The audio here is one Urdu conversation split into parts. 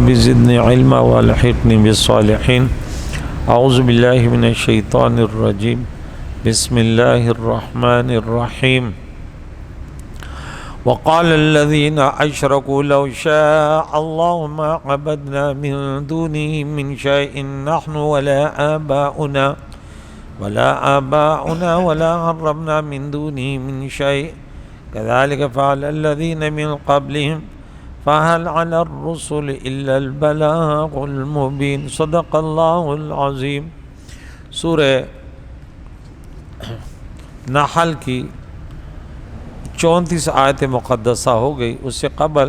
رب زدنی علما والحقنی بالصالحین۔ اعوذ باللہ من الشیطان الرجیم، بسم اللہ الرحمن الرحیم۔ وقال الذين أشركوا لو شاء الله ما عبدنا من دونه من شيء نحن ولا آباؤنا ولا حرمنا من دونه من شيء كذلك فعل الذين من قبلهم فهل على الرسل إلا البلاغ المبين۔ صدق اللہ العظیم۔ سورہ نحل کی 34 آیت مقدسہ ہو گئی۔ اس سے قبل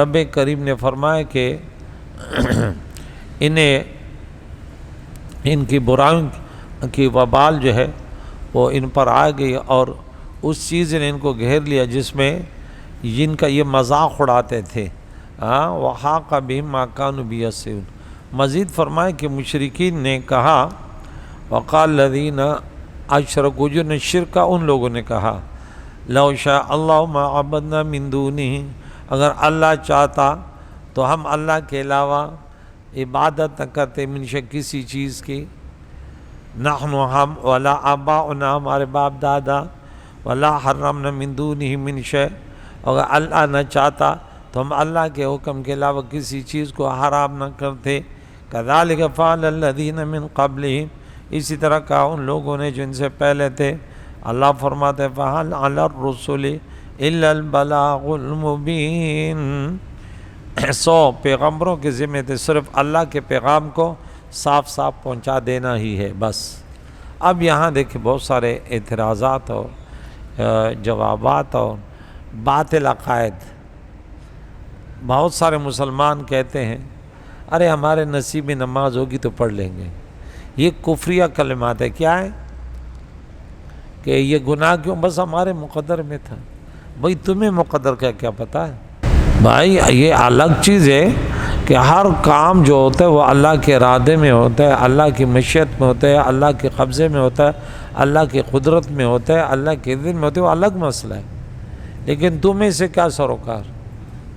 رب کریم نے فرمایا کہ ان کی برائیوں کی وبال جو ہے وہ ان پر آ گئی، اور اس چیز نے ان کو گھیر لیا جس میں جن کا یہ مذاق اڑاتے تھے۔ وحاق بہم ما کانوا بہ یستہزئون۔ مزید فرمائے کہ مشرکین نے کہا، وقال الذین اشرکوا، جو نے شرک کا ان لوگوں نے کہا، لو شاء اللہ ما عبدنا من دونہ، اگر اللہ چاہتا تو ہم اللہ کے علاوہ عبادت نہ کرتے من شیء کسی چیز کی، نحن ہم، ولا آباؤنا ہمارے باپ دادا، ولا حرمنا من دونہ من شیء، اگر اللہ نہ چاہتا تو ہم اللہ کے حکم کے علاوہ کسی چیز کو حرام نہ کرتے۔ کذالک فعل الذین من قبلہم، اسی طرح کہا ان لوگوں نے جو ان سے پہلے تھے۔ اللہ فرماتے فَهَلْ عَلَى الرُّسُلِ إِلَّا الْبَلَاغُ الْمُبِينُ، پیغمبروں کے ذمہ تھے صرف اللہ کے پیغام کو صاف صاف پہنچا دینا ہی ہے بس۔ اب یہاں دیکھیں بہت سارے اعتراضات اور جوابات اور باطل عقائد۔ بہت سارے مسلمان کہتے ہیں ارے ہمارے نصیب میں نماز ہوگی تو پڑھ لیں گے۔ یہ کفریہ کلمات ہے۔ کیا ہے کہ یہ گناہ کیوں؟ بس ہمارے مقدر میں تھا۔ بھائی تمہیں مقدر کا کیا پتہ ہے؟ بھائی یہ الگ چیز ہے کہ ہر کام جو ہوتا ہے وہ اللہ کے ارادے میں ہوتا ہے، اللہ کی مشیت میں ہوتا ہے، اللہ کے قبضے میں ہوتا ہے، اللہ کی قدرت میں ہوتا ہے، اللہ کے اذن میں ہوتا ہے، وہ الگ مسئلہ ہے۔ لیکن تمہیں سے کیا سروکار؟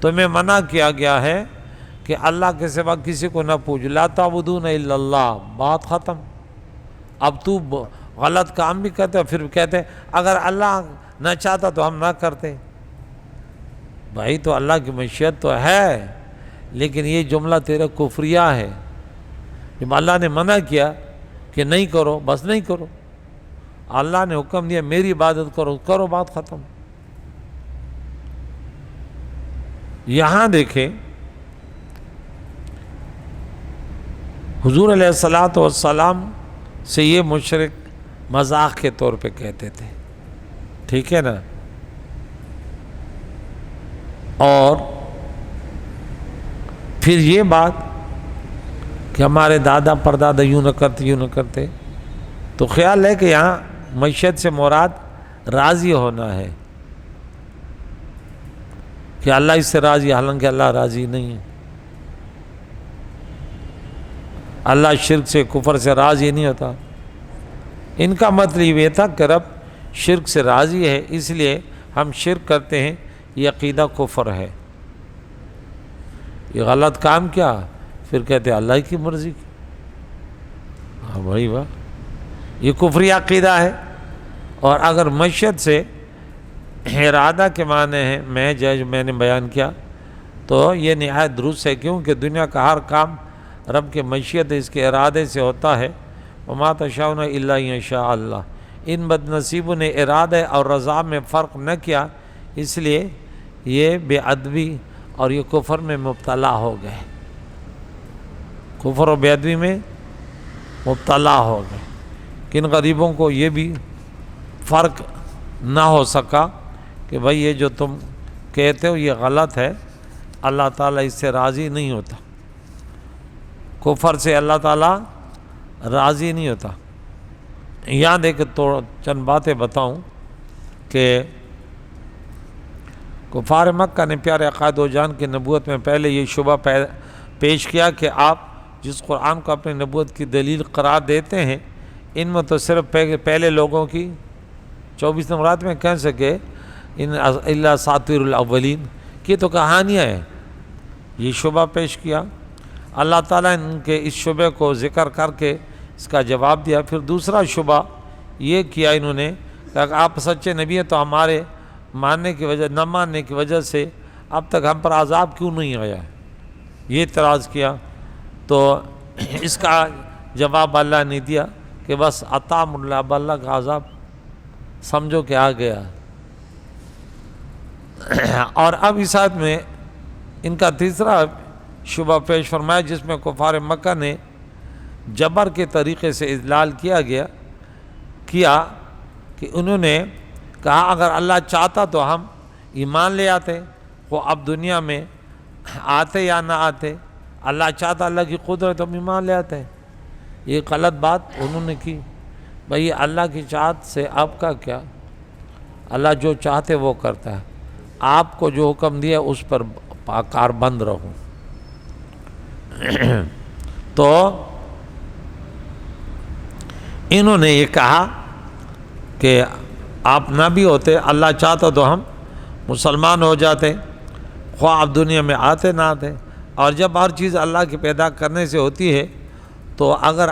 تمہیں منع کیا گیا ہے کہ اللہ کے سوا کسی کو نہ پوچھ، لا تعبدون الا اللہ، بات ختم۔ اب تو غلط کام بھی کرتے اور پھر کہتے ہیں اگر اللہ نہ چاہتا تو ہم نہ کرتے۔ بھائی تو اللہ کی مشیت تو ہے، لیکن یہ جملہ تیرا کفریہ ہے۔ جب اللہ نے منع کیا کہ نہیں کرو، بس نہیں کرو۔ اللہ نے حکم دیا میری عبادت کرو، کرو، بات ختم۔ یہاں دیکھیں حضور علیہ السلام سے یہ مشرک مذاق کے طور پہ کہتے تھے، ٹھیک ہے نا؟ اور پھر یہ بات کہ ہمارے دادا پردادا یوں نہ کرتے یوں نہ کرتے، تو خیال ہے کہ یہاں معیشت سے مراد راضی ہونا ہے کہ اللہ اس سے راضی، حالانکہ اللہ راضی نہیں ہے۔ اللہ شرک سے، کفر سے راضی نہیں ہوتا۔ ان کا مطلب یہ تھا کہ رب شرک سے راضی ہے، اس لیے ہم شرک کرتے ہیں، یہ عقیدہ کفر ہے۔ یہ غلط کام کیا؟ پھر کہتے ہیں اللہ کی مرضی کی۔ ہاں بھائی واہ، یہ کفری عقیدہ ہے۔ اور اگر مشیت سے ارادہ کے معنی ہیں میں نے بیان کیا، تو یہ نہایت درست ہے، کیونکہ دنیا کا ہر کام رب کے مشیت اس کے ارادے سے ہوتا ہے۔ وما تشاؤون الا ان یشاء اللہ۔ ان بد نصیبوں نے ارادہ اور رضا میں فرق نہ کیا، اس لیے یہ بے ادبی اور یہ کفر میں مبتلا ہو گئے، کفر و بے ادبی میں مبتلا ہو گئے۔ کن غریبوں کو یہ بھی فرق نہ ہو سکا کہ بھائی یہ جو تم کہتے ہو یہ غلط ہے، اللہ تعالیٰ اس سے راضی نہیں ہوتا، کفر سے اللہ تعالیٰ راضی نہیں ہوتا۔ یہاں دیکھ تو چند باتیں بتاؤں کہ کفار مکہ نے پیارے آقا دو جان کی نبوت میں پہلے یہ شبہ پیش کیا کہ آپ جس قرآن کو اپنی نبوت کی دلیل قرار دیتے ہیں، ان میں تو صرف پہلے لوگوں کی 24 نمبرات میں کہہ سکے ان الا اساطیر الاولین کی تو کہانیاں ہیں، یہ شبہ پیش کیا، اللہ تعالیٰ نے ان کے اس شبہ کو ذکر کر کے اس کا جواب دیا۔ پھر دوسرا شبہ یہ کیا انہوں نے کہ اگر آپ سچے نبی ہیں تو ہمارے ماننے کی وجہ نہ ماننے کی وجہ سے اب تک ہم پر عذاب کیوں نہیں آیا ہے، یہ اعتراض کیا۔ تو اس کا جواب اللہ نے دیا کہ بس عطام اللہ، اب اللہ کا عذاب سمجھو کہ آ گیا۔ اور اب اس آیت میں ان کا تیسرا شبہ پیش فرمایا، جس میں کفار مکہ نے جبر کے طریقے سے اضلال کیا کہ انہوں نے کہا اگر اللہ چاہتا تو ہم ایمان لے آتے، وہ اب دنیا میں آتے یا نہ آتے، اللہ چاہتا، اللہ کی قدرت، ہم ایمان لے آتے ہیں۔ یہ غلط بات انہوں نے کی۔ بھئی اللہ کی چاہت سے آپ کا کیا، اللہ جو چاہتے وہ کرتا ہے، آپ کو جو حکم دیا اس پر کار بند رہو۔ تو انہوں نے یہ کہا کہ آپ نہ بھی ہوتے، اللہ چاہتا تو ہم مسلمان ہو جاتے، خواہ آپ دنیا میں آتے نہ آتے۔ اور جب ہر چیز اللہ کے پیدا کرنے سے ہوتی ہے تو اگر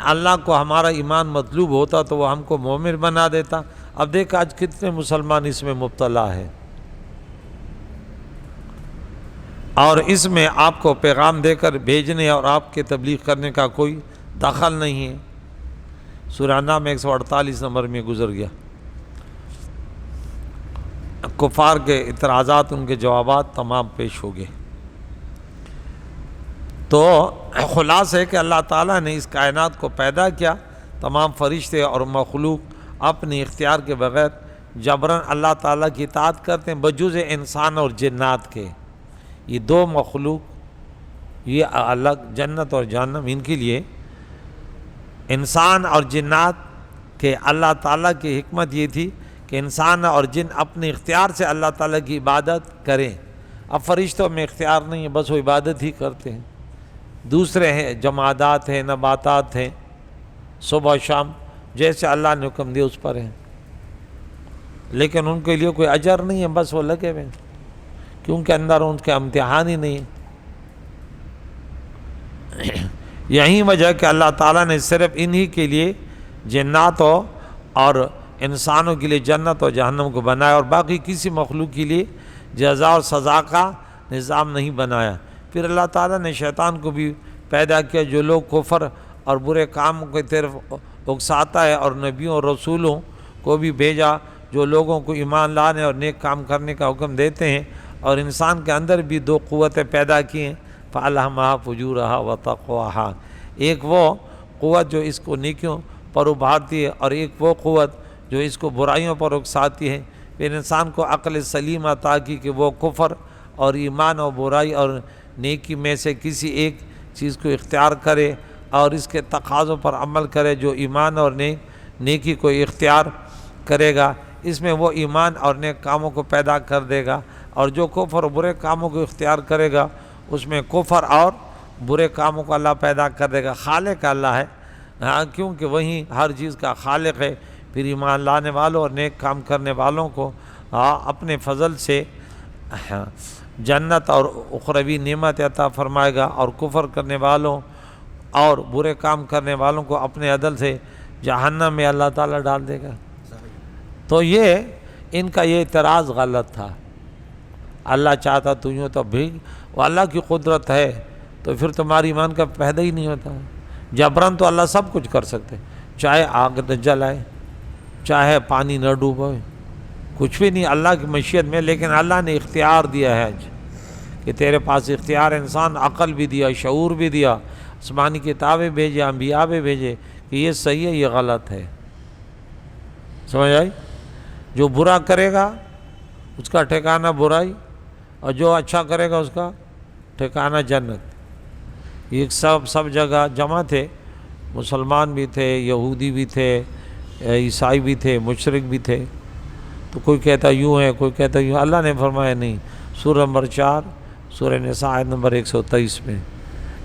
اللہ کو ہمارا ایمان مطلوب ہوتا تو وہ ہم کو مومن بنا دیتا۔ اب دیکھ آج کتنے مسلمان اس میں مبتلا ہے، اور اس میں آپ کو پیغام دے کر بھیجنے اور آپ کے تبلیغ کرنے کا کوئی دخل نہیں ہے۔ سورہ انعام 148 نمبر میں گزر گیا۔ کفار کے اعتراضات، ان کے جوابات تمام پیش ہو گئے۔ تو خلاصہ ہے کہ اللہ تعالیٰ نے اس کائنات کو پیدا کیا، تمام فرشتے اور مخلوق اپنے اختیار کے بغیر جبراً اللہ تعالیٰ کی اطاعت کرتے ہیں، بجز انسان اور جنات کے۔ یہ دو مخلوق، یہ الگ، جنت اور جہنم، ان کے لیے انسان اور جنات کے اللہ تعالیٰ کی حکمت یہ تھی کہ انسان اور جن اپنے اختیار سے اللہ تعالیٰ کی عبادت کریں۔ اب فرشتوں میں اختیار نہیں ہے، بس وہ عبادت ہی کرتے ہیں۔ دوسرے ہیں جمادات ہیں، نباتات ہیں، صبح شام جیسے اللہ نے حکم دیا اس پر ہیں، لیکن ان کے لیے کوئی اجر نہیں ہے، بس وہ لگے ہوئے ہیں، کیونکہ اندر ان کے امتحان ہی نہیں ہے۔ یہی وجہ کہ اللہ تعالیٰ نے صرف انہی کے لیے جناتوں اور انسانوں کے لیے جنت اور جہنم کو بنایا، اور باقی کسی مخلوق کے لیے جزا اور سزا کا نظام نہیں بنایا۔ پھر اللہ تعالیٰ نے شیطان کو بھی پیدا کیا، جو لوگ کفر اور برے کام کی طرف اکساتا ہے، اور نبیوں اور رسولوں کو بھی بھیجا جو لوگوں کو ایمان لانے اور نیک کام کرنے کا حکم دیتے ہیں۔ اور انسان کے اندر بھی دو قوتیں پیدا کی ہیں، فَأَلْهَمَهَا فُجُورَهَا وَتَقْوَاهَا۔ ایک وہ قوت جو اس کو نیکیوں پر ابھارتی ہے، اور ایک وہ قوت جو اس کو برائیوں پر اکساتی ہے۔ پھر انسان کو عقل سلیم عطا کی کہ وہ کفر اور ایمان اور برائی اور نیکی میں سے کسی ایک چیز کو اختیار کرے اور اس کے تقاضوں پر عمل کرے۔ جو ایمان اور نیکی کو اختیار کرے گا، اس میں وہ ایمان اور نیک کاموں کو پیدا کر دے گا، اور جو کفر اور برے کاموں کو اختیار کرے گا اس میں کفر اور برے کاموں کو اللہ پیدا کر دے گا۔ خالق اللہ ہے، کیونکہ وہی ہر چیز کا خالق ہے۔ پھر ایمان لانے والوں اور نیک کام کرنے والوں کو اپنے فضل سے جنت اور اخروی نعمت عطا فرمائے گا، اور کفر کرنے والوں اور برے کام کرنے والوں کو اپنے عدل سے جہنم میں اللہ تعالیٰ ڈال دے گا۔ تو یہ ان کا یہ اعتراض غلط تھا۔ اللہ چاہتا تو یوں، تو بھی وہ اللہ کی قدرت ہے تو پھر تمہاری ایمان کا پیدا ہی نہیں ہوتا۔ جبراً تو اللہ سب کچھ کر سکتے، چاہے آگ نہ جلائے، چاہے پانی نہ ڈوبائے، کچھ بھی نہیں اللہ کی مشیت میں، لیکن اللہ نے اختیار دیا ہے کہ تیرے پاس اختیار، انسان عقل بھی دیا، شعور بھی دیا، آسمانی کتابیں بھیجے، انبیاء بھی بھیجے کہ یہ صحیح ہے، یہ غلط ہے۔ سمجھ آئی؟ جو برا کرے گا اس کا ٹھکانہ برائی، اور جو اچھا کرے گا اس کا ٹھکانہ جنت۔ یہ سب جگہ جمع تھے، مسلمان بھی تھے، یہودی بھی تھے، عیسائی بھی تھے، مشرک بھی تھے۔ تو کوئی کہتا یوں ہے، کوئی کہتا یوں۔ اللہ نے فرمایا نہیں، سورہ نمبر 4 سورہ نساء آیت نمبر 123 میں،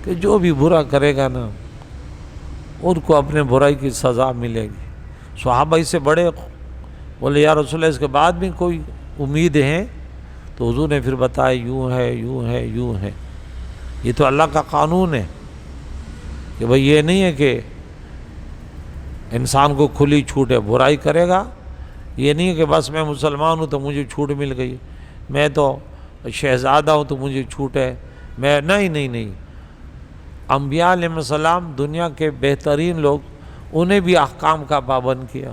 کہ جو بھی برا کرے گا نا ان کو اپنے برائی کی سزا ملے گی۔ صحابہ اس سے بڑے بولے یا رسول اللہ اس کے بعد بھی کوئی امید ہے؟ تو حضور نے پھر بتایا یوں ہے یوں ہے یوں ہے. یہ تو اللہ کا قانون ہے کہ بھئی یہ نہیں ہے کہ انسان کو کھلی چھوٹ ہے، برائی کرے گا. یہ نہیں ہے کہ بس میں مسلمان ہوں تو مجھے چھوٹ مل گئی، میں تو شہزادہ ہوں تو مجھے چھوٹ ہے. میں نہیں. انبیاء علیہ السلام دنیا کے بہترین لوگ، انہیں بھی احکام کا پابند کیا.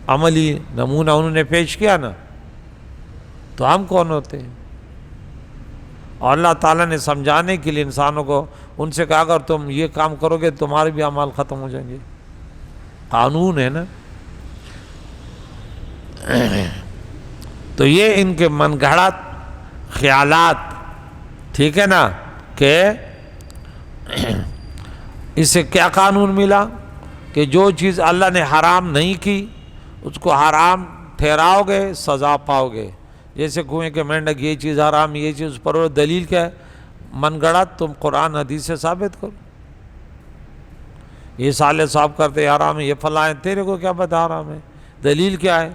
عملی نمونہ انہوں نے پیش کیا نا، تو ہم کون ہوتے ہیں؟ اور اللہ تعالیٰ نے سمجھانے کے لیے انسانوں کو ان سے کہا اگر تم یہ کام کرو گے تمہارے بھی اعمال ختم ہو جائیں گے. قانون ہے نا. تو یہ ان کے من گھڑت خیالات، ٹھیک ہے نا، کہ اس سے کیا قانون ملا کہ جو چیز اللہ نے حرام نہیں کی اس کو حرام ٹھہراؤ گے سزا پاؤ گے. جیسے کنویں کے مینڈک یہ چیز حرام، یہ چیز پر دلیل کیا ہے؟ من گڑت. تم قرآن حدیث سے ثابت کرو. یہ سالے صاحب کرتے حرام ہے، یہ فلاں ہے، تیرے کو کیا پتہ حرام ہے؟ دلیل کیا ہے؟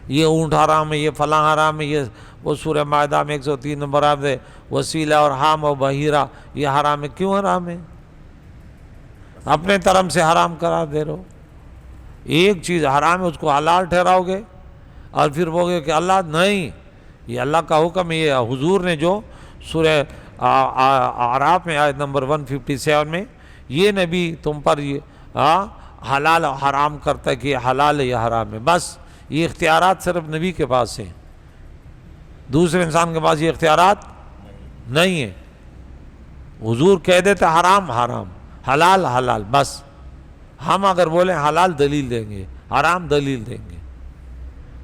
یہ اونٹ حرام ہے، یہ فلاں حرام ہے، یہ وہ سورہ مائدہ میں 103 نمبر آیت ہے وسیلہ اور حام و بحیرہ یہ حرام ہے. کیوں حرام ہے؟ اپنے طرف سے حرام قرار دے رہو. ایک چیز حرام ہے اس کو حلال ٹھہراؤ گے اور پھر وہ گے کہ اللہ نہیں، یہ اللہ کا حکم ہے. یہ حضور نے جو سورہ اعراف میں آیت نمبر 157 میں یہ نبی تم پر یہ حلال و حرام کرتا ہے کہ یہ حلال ہے یہ حرام ہے. بس یہ اختیارات صرف نبی کے پاس ہیں، دوسرے انسان کے پاس یہ اختیارات نہیں ہیں. حضور کہہ دیتے حرام حرام، حلال حلال، بس. ہم اگر بولیں حلال دلیل دیں گے، حرام دلیل دیں گے.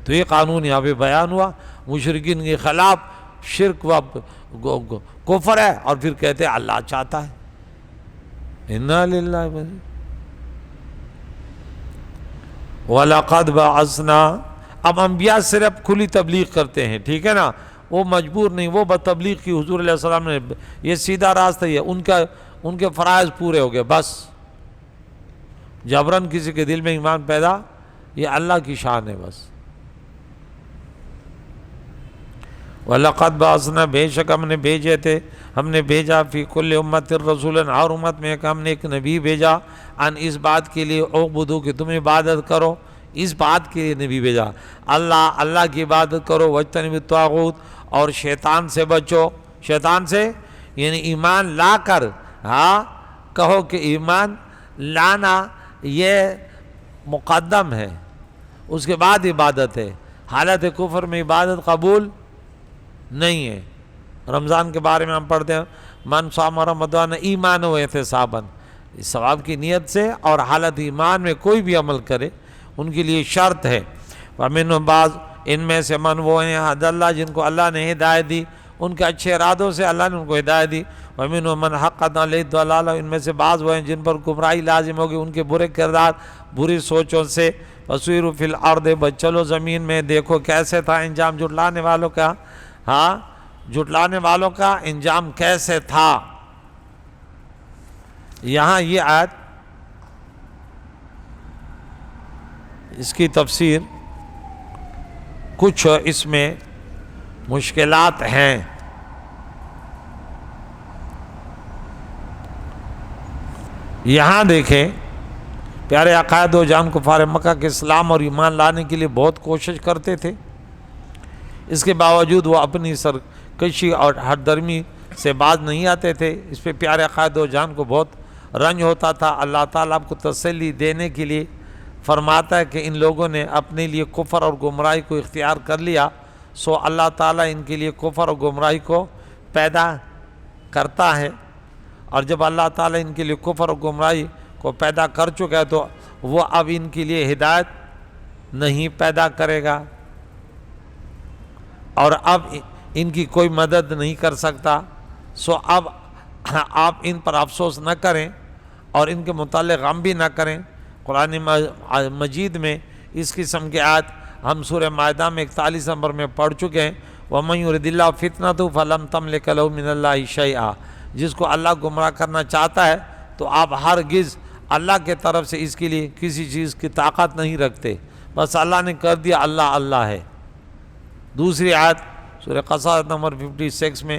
تو یہ قانون یہاں پہ بیان ہوا. مشرکین کے خلاف شرک و کفر ہے اور پھر کہتے ہیں اللہ چاہتا ہے. اِنَّا لِلَّهِ وَلَقَدْ بَعَثْنَا. اب انبیاء صرف کھلی تبلیغ کرتے ہیں، ٹھیک ہے نا، وہ مجبور نہیں، وہ بتبلیغ کی حضور علیہ السلام نے یہ سیدھا راستہ ہے، ان کے فرائض پورے ہو گئے. بس جبراً کسی کے دل میں ایمان پیدا، یہ اللہ کی شان ہے. بس وَلَقَدْ بَعَثْنَا، بے شک ہم نے بھیجے تھے، ہم نے بھیجا فی کل امت رسولاً، ہر امت میں ہم نے ایک نبی بھیجا. ان اس بات کے لیے اعبدوا کہ تم عبادت کرو، اس بات کے لیے نبی بھیجا اللہ کی عبادت کرو. واجتنبوا الطاغوت، اور شیطان سے بچو. شیطان سے یعنی ایمان لا کر کہو کہ ایمان لانا یہ مقدم ہے، اس کے بعد عبادت ہے. حالت کفر میں عبادت قبول نہیں ہے. رمضان کے بارے میں ہم پڑھتے ہیں من صام رمضان ایمانا و احتسابا، ثواب کی نیت سے، اور حالت ایمان میں کوئی بھی عمل کرے ان کے لیے شرط ہے. ومنہم بعض، ان میں سے من وہ ہیں ہدی اللہ جن کو اللہ نے ہدایت دی، ان کے اچھے ارادوں سے اللہ نے ان کو ہدایت دی. ومنہم من حقت علیہ الضلالہ، ان میں سے بعض وہ ہیں جن پر گمراہی لازم ہوگی ان کے برے کردار، بری سوچوں سے. فسیروا فی الارض، بس چلو زمین میں، دیکھو کیسے تھا انجام جھٹلانے والوں کا. جھٹلانے والوں کا انجام کیسے تھا. یہاں یہ آیت، اس کی تفسیر کچھ اس میں مشکلات ہیں. یہاں دیکھیں پیارے عقائد و جان کفار مکہ کے اسلام اور ایمان لانے کے لیے بہت کوشش کرتے تھے، اس کے باوجود وہ اپنی سرکشی اور ہر درمی سے باز نہیں آتے تھے. اس پہ پیارے عقائد و جان کو بہت رنج ہوتا تھا. اللہ تعالیٰ آپ کو تسلی دینے کے لیے فرماتا ہے کہ ان لوگوں نے اپنے لیے کفر اور گمراہی کو اختیار کر لیا، سو اللہ تعالیٰ ان کے لیے کفر اور گمراہی کو پیدا کرتا ہے. اور جب اللہ تعالیٰ ان کے لیے کفر اور گمراہی کو پیدا کر چکا ہے تو وہ اب ان کے لیے ہدایت نہیں پیدا کرے گا، اور اب ان کی کوئی مدد نہیں کر سکتا. سو اب آپ ان پر افسوس نہ کریں اور ان کے متعلق غم بھی نہ کریں. قرآن مجید میں اس قسم کے آیت ہم سورہ مائدہ میں 41 نمبر میں پڑھ چکے ہیں. وَمَن يُرِدِ اللَّهُ فِتْنَتَهُ فَلَن تَمْلِكَ لَهُ مِنَ اللَّهِ شَيْئًا. جس کو اللہ گمراہ کرنا چاہتا ہے تو آپ ہرگز اللہ کے طرف سے اس کے لیے کسی چیز کی طاقت نہیں رکھتے. بس اللہ نے کر دیا اللہ اللہ ہے. دوسری آیت سورہ قصص نمبر 56 میں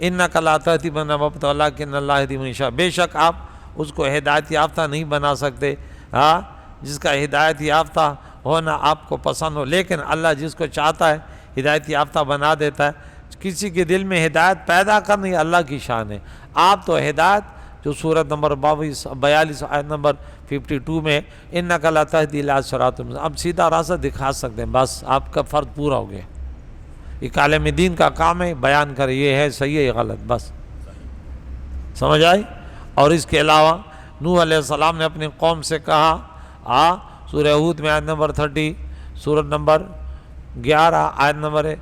انک لا تہدی من احببت ولکن اللہ یہدی من یشاء، بے شک آپ اس کو ہدایت یافتہ نہیں بنا سکتے، ہاں جس کا ہدایت یافتہ ہونا آپ کو پسند ہو، لیکن اللہ جس کو چاہتا ہے ہدایت یافتہ بنا دیتا ہے۔ کسی کے دل میں ہدایت پیدا کرنی اللہ کی شان ہے۔ آپ تو ہدایت جو سورۃ نمبر 42 آیت نمبر 52 میں انک لا تہدی الی صراط مستقیم، اب سیدھا راستہ دکھا سکتے ہیں، بس آپ کا فرض پورا ہو گیا۔ ایک عالم دین کا کام ہے بیان کرے یہ ہے صحیح ہے یہ غلط، بس سمجھ آئی۔ اور اس کے علاوہ نوح علیہ السلام نے اپنی قوم سے کہا، سورہ ہود میں آیت نمبر 30، سورۃ نمبر 11 آیت نمبر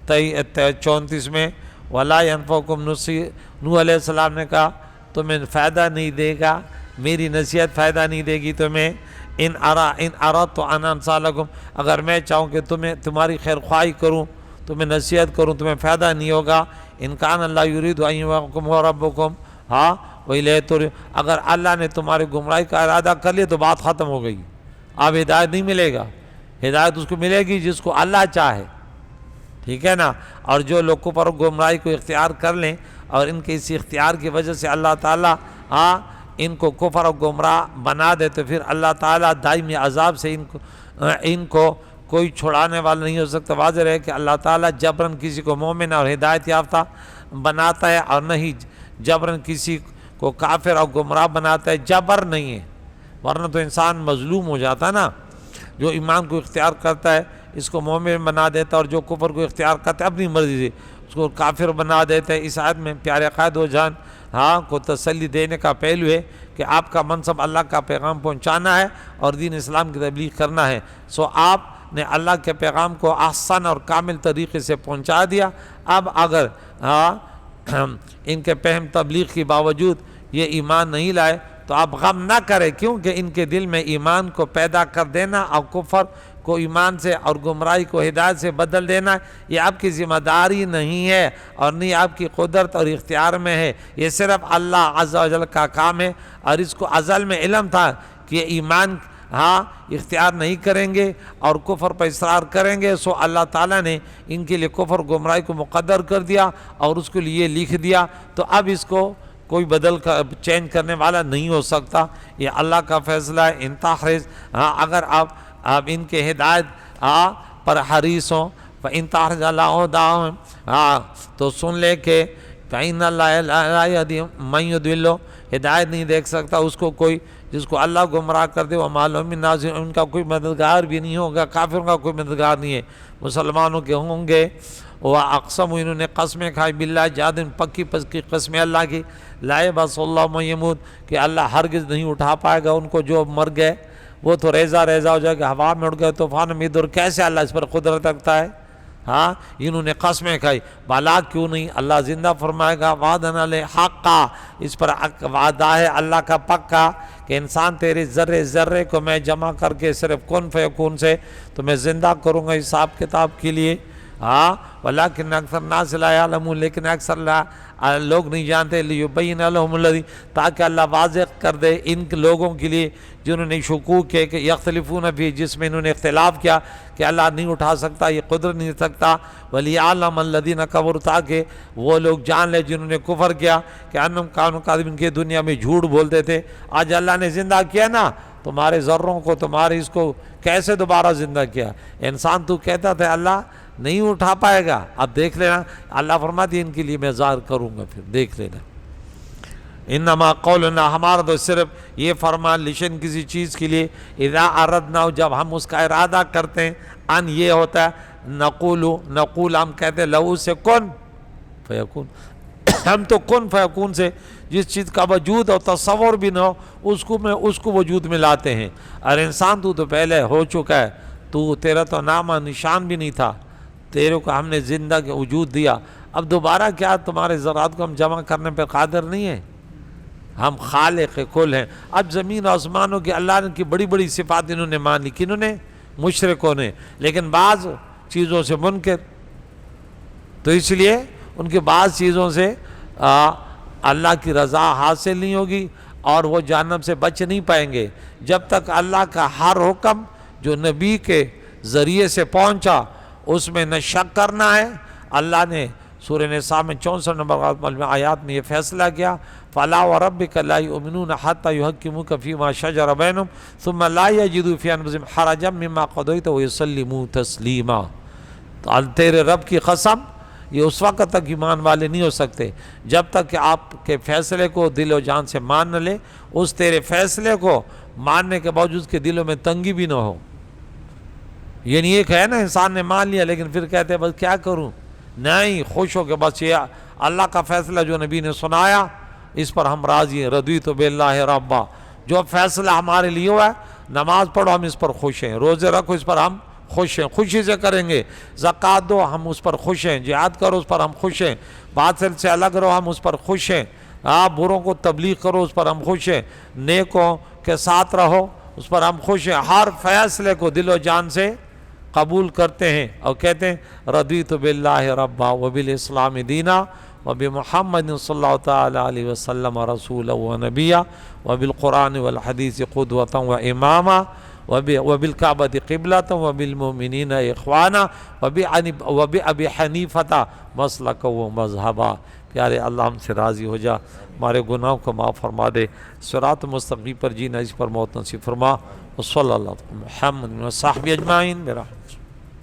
34 میں وَلَا يَنفَعُكُمْ نُصِيحَتِي، نوح علیہ السلام نے کہا تمہیں فائدہ نہیں دے گا، میری نصیحت فائدہ نہیں دے گی تمہیں، ان اردت ان انصح لکم، اگر میں چاہوں کہ تمہاری خیر خواہی کروں، تمہیں نصیحت کروں، تمہیں فائدہ نہیں ہوگا۔ ان کان اللہ یرید ان یوفقکم وربکم وإلیہ ترجعون، اگر اللہ نے تمہاری گمراہی کا ارادہ کر لیا تو بات ختم ہو گئی، اب ہدایت نہیں ملے گا، ہدایت اس کو ملے گی جس کو اللہ چاہے، ٹھیک ہے نا۔ اور جو لوگ کفر و گمراہی کو اختیار کر لیں اور ان کے اس اختیار کی وجہ سے اللہ تعالیٰ ان کو کفر و گمراہ بنا دے تو پھر اللہ تعالیٰ دائمی عذاب سے ان کو کوئی چھڑانے والا نہیں ہو سکتا۔ واضح ہے کہ اللہ تعالیٰ جبراً کسی کو مومن اور ہدایت یافتہ بناتا ہے اور نہیں جبراً کسی کو کافر اور گمراہ بناتا ہے، جبر نہیں ہے، ورنہ تو انسان مظلوم ہو جاتا نا۔ جو ایمان کو اختیار کرتا ہے اس کو مومن بنا دیتا ہے، اور جو کفر کو اختیار کرتا ہے اپنی مرضی سے اس کو کافر بنا دیتا ہے۔ اس آیت میں پیارے قائد و جان کو تسلی دینے کا پہلو ہے کہ آپ کا منصب اللہ کا پیغام پہنچانا ہے اور دین اسلام کی تبلیغ کرنا ہے، سو آپ نے اللہ کے پیغام کو احسن اور کامل طریقے سے پہنچا دیا۔ اب اگر ان کے فہم تبلیغ کے باوجود یہ ایمان نہیں لائے تو آپ غم نہ کریں، کیونکہ ان کے دل میں ایمان کو پیدا کر دینا اور کفر کو ایمان سے اور گمراہی کو ہدایت سے بدل دینا یہ آپ کی ذمہ داری نہیں ہے اور نہیں آپ کی قدرت اور اختیار میں ہے، یہ صرف اللہ عز و جل کا کام ہے۔ اور اس کو ازل میں علم تھا کہ یہ ایمان اختیار نہیں کریں گے اور کفر پر اصرار کریں گے، سو اللہ تعالیٰ نے ان کے لیے کفر گمراہی کو مقدر کر دیا اور اس کے لیے لکھ دیا، تو اب اس کو کوئی بدل کر چینج کرنے والا نہیں ہو سکتا، یہ اللہ کا فیصلہ ہے۔ انتحرز اگر آپ ان کے ہدایت پر حریص ہوں، فَإِن تَحْرِصْ عَلَىٰ هُدَاهُمْ تو سن لے کہ فَإِنَّ اللَّهَ لَا يَهْدِي مَن يُضِلُّ، ہدایت نہیں دیکھ سکتا اس کو کوئی جس کو اللہ گمراہ کر دے، وَمَا لَهُم مِّن نَاصِرٍ، ان کا کوئی مددگار بھی نہیں ہوگا، کافروں کا کوئی مددگار نہیں ہے، مسلمانوں کے ہوں گے۔ وَأَقْسَمُوا، انہوں نے قسمیں کھائی، باللہ جادن پکی پکی قسمیں اللہ کی، لَا يَبْعَثُ اللَّهُ مَن يَمُوتُ کہ اللہ ہرگز نہیں اٹھا پائے گا ان کو جو مر گئے، وہ تو ریزہ ہو جائے گا، ہوا میں اڑ گئے، طوفان میں ادھر، کیسے اللہ اس پر قدرت رکھتا ہے؟ انہوں نے قسمیں کھائی، بالا کیوں نہیں، اللہ زندہ فرمائے گا، وعدن علیہ حقا، اس پر وعدہ ہے اللہ کا پکا کہ انسان تیرے ذرے ذرے کو میں جمع کر کے صرف کن فیکون سے تو میں زندہ کروں گا حساب کتاب کے لیے۔ ولیکن اکثر الناس لا یعلمون، لیکن اکثر لوگ نہیں جانتے، لیبین لهم الذی، تاکہ اللہ واضح کر دے ان لوگوں کے لیے جنہوں نے شکوک ہے کہ یختلفون فی، جس میں انہوں نے اختلاف کیا کہ اللہ نہیں اٹھا سکتا، یہ قدرت نہیں سکتا، ولیعلم الذین کفروا، تاکہ وہ لوگ جان لے جنہوں نے کفر کیا کہ انہم کانوا کاذبین، کے دنیا میں جھوٹ بولتے تھے، آج اللہ نے زندہ کیا نا تمہارے ذروں کو، تمہارے اس کو کیسے دوبارہ زندہ کیا؟ انسان تو کہتا تھا اللہ نہیں اٹھا پائے گا، اب دیکھ لینا، اللہ فرماتی ہے ان کے لیے میں ظاہر کروں گا، پھر دیکھ لینا۔ انما قولنا، ہمارا تو صرف یہ فرمان لشن کسی چیز کے لیے، اذا اردنا، جب ہم اس کا ارادہ کرتے ہیں، ان یہ ہوتا ہے نقول ہم کہتے ہیں لہو سے کن فیکون، ہم تو کن فیکون سے جس چیز کا وجود اور تصور بھی نہ ہو اس کو وجود میں لاتے ہیں۔ اور انسان تو پہلے ہو چکا ہے، تیرا تو نام نشان بھی نہیں تھا، تیرے کو ہم نے زندہ کے وجود دیا، اب دوبارہ کیا تمہارے ذرات کو ہم جمع کرنے پہ قادر نہیں ہیں؟ ہم خالق کل ہیں۔ اب زمین و آسمانوں کی اللہ کی بڑی بڑی صفات انہوں نے مان لی، کنہوں نے؟ مشرکوں نے، لیکن بعض چیزوں سے منکر، تو اس لیے ان کے بعض چیزوں سے اللہ کی رضا حاصل نہیں ہوگی اور وہ جہنم سے بچ نہیں پائیں گے جب تک اللہ کا ہر حکم جو نبی کے ذریعے سے پہنچا اس میں نہ شک کرنا ہے۔ اللہ نے سورہ نساء میں 64 نمبر آیات میں یہ فیصلہ کیا، فَلَا وَرَبِّكَ لَا يُؤْمِنُونَ حَتَّى يُحَكِّمُوكَ فِي مَا شَجَرَ بَيْنَهُمْ ثُمَّ لَا يَجِدُوا فِي أَنفُسِهِمْ حَرَجًا مِّمَّا قَضَيْتَ وَيُسَلِّمُوا تَسْلِيمًا۔ تو تیرے رب کی قسم، یہ اس وقت تک ایمان والے نہیں ہو سکتے جب تک کہ آپ کے فیصلے کو دل و جان سے مان نہ لے، اس تیرے فیصلے کو ماننے کے باوجود کہ دلوں میں تنگی بھی نہ ہو۔ یہ نہیں ایک ہے نا انسان نے مان لیا لیکن پھر کہتے ہیں بس کیا کروں، نہیں، خوش ہو کے بس یہ اللہ کا فیصلہ جو نبی نے سنایا اس پر ہم راضی ہیں، رضیت باللہ ربا، جو فیصلہ ہمارے لیے ہوا ہے، نماز پڑھو ہم اس پر خوش ہیں، روزے رکھو اس پر ہم خوش ہیں، خوشی سے کریں گے، زکوٰۃ دو ہم اس پر خوش ہیں، جہاد کرو اس پر ہم خوش ہیں، باطل سے الگ رہو ہم اس پر خوش ہیں، بروں کو تبلیغ کرو اس پر ہم خوش ہیں، نیکوں کے ساتھ رہو اس پر ہم خوش ہیں۔ ہر فیصلے کو دل و جان سے قبول کرتے ہیں اور کہتے ہیں رضیت باللہ ربا وبالاسلام دینا وبمحمد صلی اللہ تعالی علیہ وسلم رسولا ونبیا وبالقرآن والحدیث قدوۃ واماما وبالکعبۃ قبلۃ وبالمؤمنین اخوانا وبأبی حنیفۃ مسلکا ومذہبا۔ پیارے اللہ ہم سے راضی ہو جا، ہمارے گناہوں کو معاف فرما دے، صراط مستقیم پر جینا اس پر موت نصیب فرما، وصلی اللہ علیہ محمد وصحبہ اجمعین برحمتہ۔